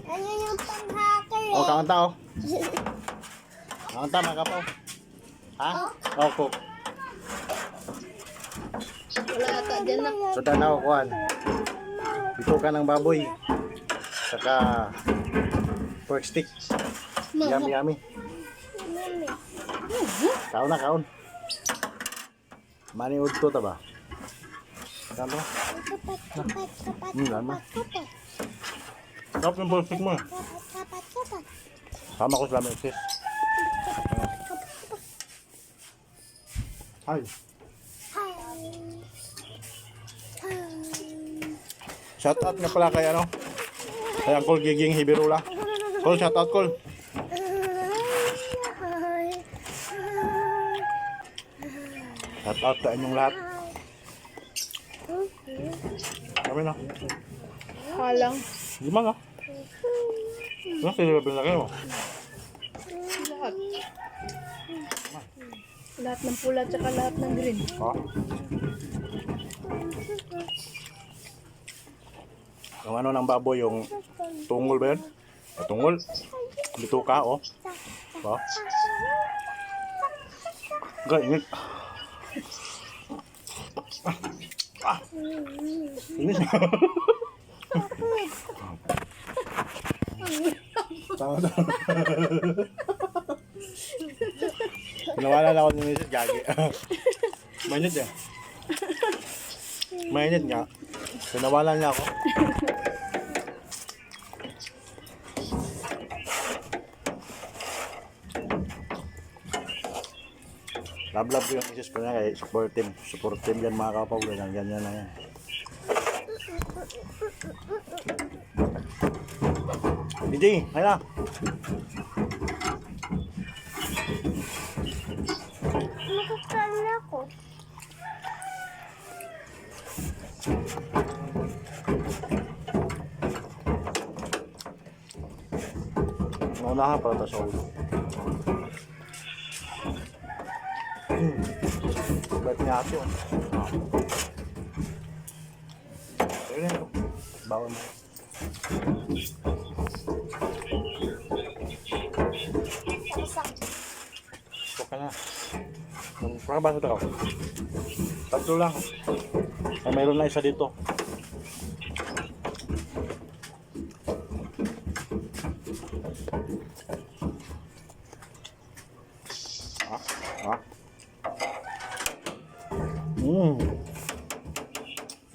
Ano yung pang-hacker eh? O, kakanta o. Kakanta mga kapaw. Ha? O, cook. Wala ata dyan na. So, tanaw, kuhan. Bito ka ng baboy. Saka pork stick. Yummy, yummy. Kaon na, kaon. Mani udto ta ba? Kaon ba? Lama. Sarap yung pork stick mo. Sama ko sa lamin, sis. Hi. Shout out nga pala kay ano? Kay Uncle Giging Hibirula. Call, shout out, call. Shout out sa inyong lahat. Kami na. Halang. Lima ka. Ano sila pinlaki mo? Lahat. Lahat ng pula tsaka lahat ng green. Ha? Yung ano ng baboy, yung tungol ba yun? Tungol. Dito ka, oh. Ha? Init. Init. Tama-tama. Nawala na ako ni Mrs. Gagi. Mainit eh. Mainit nga. Nawala niya ako. Love ko yung Mrs. ko niya kaya support team. Support team yan mga kapaw. Ganyan na yan. DJ, ayun na. Nakakala ko. Naunahan para sa ulo. Ba't niya ate oh. Ayun na. Bawal mo. Ito ka na. Parang ba ito? Tatlo lang. Ay, mayroon na isa dito.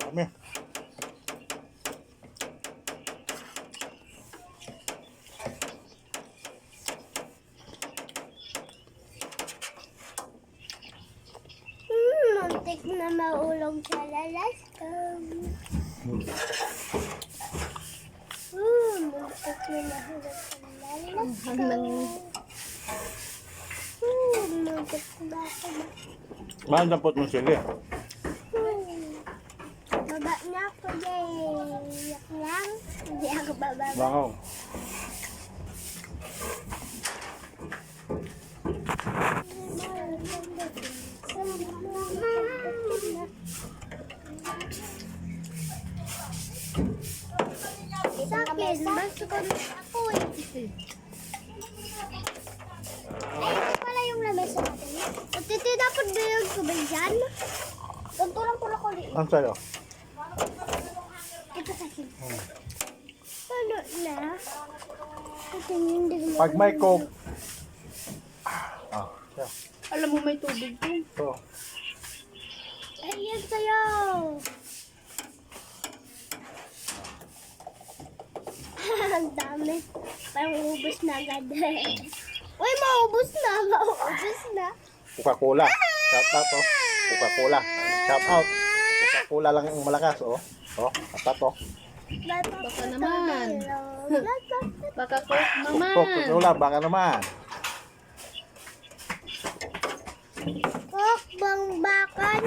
Dami. Muntik na maulog sa lalaskam. Muntik na mahulog sa lalaskam. Muntik na ako. Mahal na pot mo sili. Baba na ako, Jay. Yak lang. Hindi ako bababa. Wow. Sa akin, basta ko na ako eh. Ay, ito pala yung lamesa natin. Titi, dapat bilog ko ba dyan? Ganito lang pala ko rin. Ang sa'yo? Ito sa akin. Ano na? Ito hindi mo. Pag may coke. Siya. Alam mo may tubig ko. Ito. Ay, yan sa'yo. Ang dami. Parang ubus na agad. Uy, maubos na. Maubos na. Coca-Cola. Shout out oh. Coca-Cola. Shout out. Coca-Cola lang yung malakas oh. Oh, atat oh. Baka naman. Baka coke naman. Coca-Cola, baka naman. Kok, bang bakan.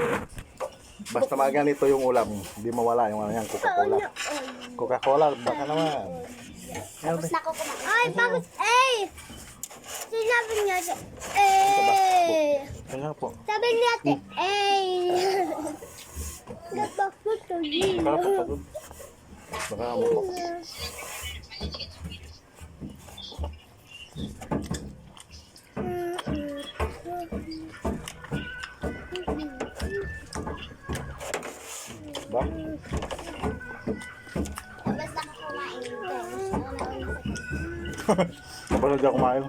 Basta maganito yung ulam, hindi mawala yung ano yan, Coca-Cola. Coca-Cola, baka naman. Tapos na ako kumain. Ay, bakit? Ay! Sinabi niya siya. Eh! Kaya po. Sabi niya ate. Eh! Napakot ko yun. Baka po. Baka mo po. Kapag di ako kumain.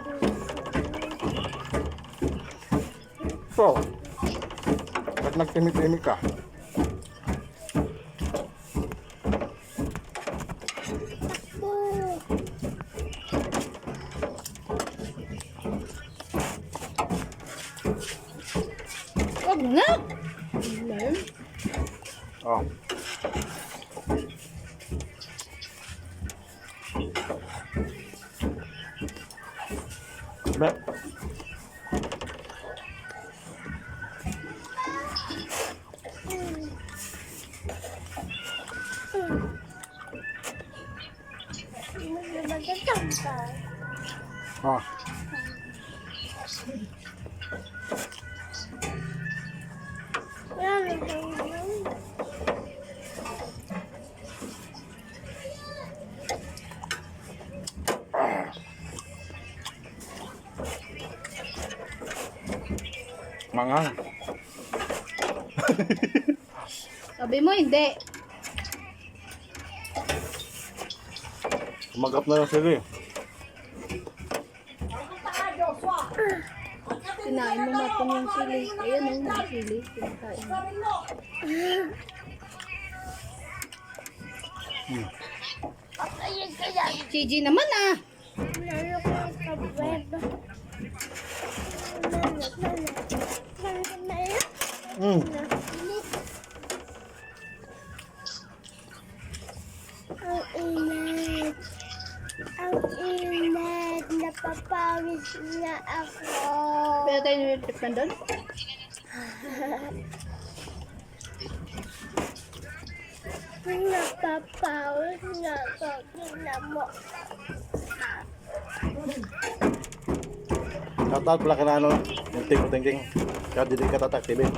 So, ba't nagtimik-timik ka? Oh. Wag na! Wala. Oh. Be. Oh. Mangang. Sabi mo hindi. Kumagap na yung sili. Kinain mo matong yung sili. Ayan o, yung sili. Kinakain mo. Gigi naman ah. Mm. Ang init. Ang init. Napapawis na ako. Pwede tayo nilitip na doon? Napapawis na ako. Tingnan mo. Shoutout pala ka na ano, yung ting-ting. Kaya di ka tataktivin.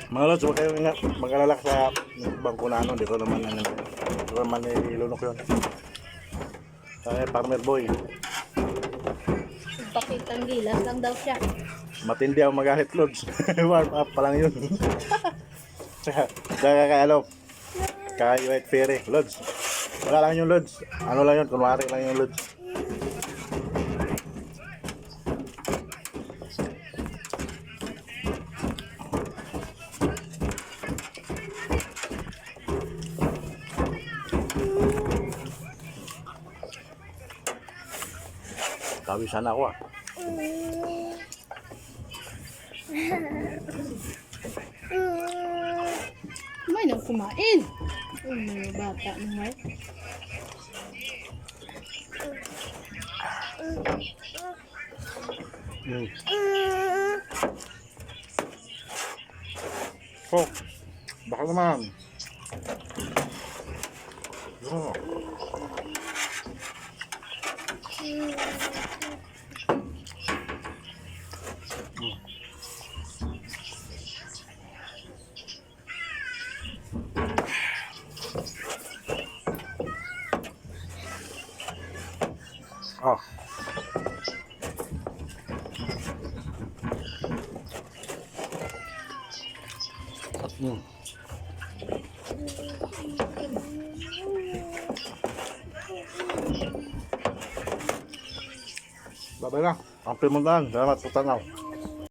Mga lods, huwag kayong ingat. Mag-alala ka sa bangko na ano, di ko naman ilunok yun. Kaya farmer boy, Pakitang gilas lang daw siya. matindi ang magalit lods. Warm up pa lang yun. Kaya kaya ano, kaya white fairy, lods. Wala lang yung lods. Ano lang yun, kunwari lang yung lods. Kawisan ako ah. May nang kumain. Mga bata naman. Oh, baka naman. Oh. Oh. Mm. Babay na. Ang pimuntahan. Salamat sa tanaw.